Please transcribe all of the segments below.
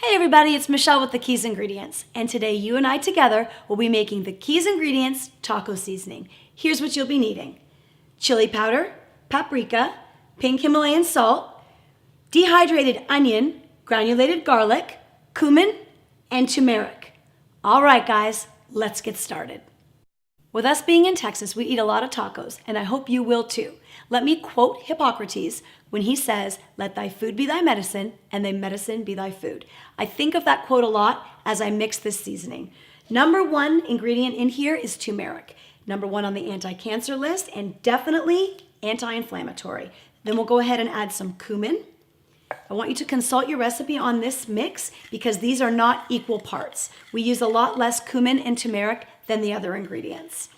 Hey everybody, it's Michelle with the Keys Ingredients, and today you and I together will be making the Keys Ingredients taco seasoning. Here's what you'll be needing: chili powder, paprika, pink Himalayan salt, dehydrated onion, granulated garlic, cumin, and turmeric. All right guys, let's get started. With us being in Texas, we eat a lot of tacos, and I hope you will too. Let me quote Hippocrates when he says, "Let thy food be thy medicine, and thy medicine be thy food." I think of that quote a lot as I mix this seasoning. Number one ingredient in here is turmeric. Number one on the anti-cancer list, and definitely anti-inflammatory. Then we'll go ahead and add some cumin. I want you to consult your recipe on this mix because these are not equal parts. We use a lot less cumin and turmeric than the other ingredients.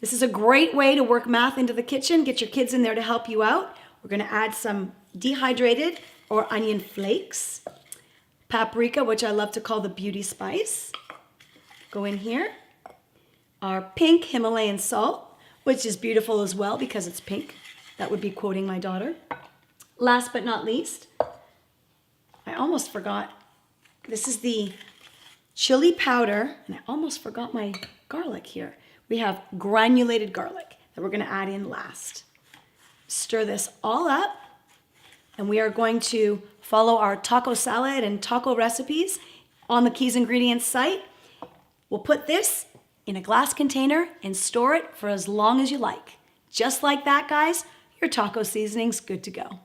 This is a great way to work math into the kitchen. Get your kids in there to help you out. We're going to add some dehydrated or onion flakes, paprika, which I love to call the beauty spice. Go in here. Our pink Himalayan salt, which is beautiful as well because it's pink. That would be quoting my daughter. Last but not least, I almost forgot. This is the chili powder, and I almost forgot my garlic here. We have granulated garlic that we're going to add in last. Stir this all up, and we are going to follow our taco salad and taco recipes on the Keys Ingredients site. We'll put this in a glass container and store it for as long as you like. Just like that, guys, your taco seasoning's good to go.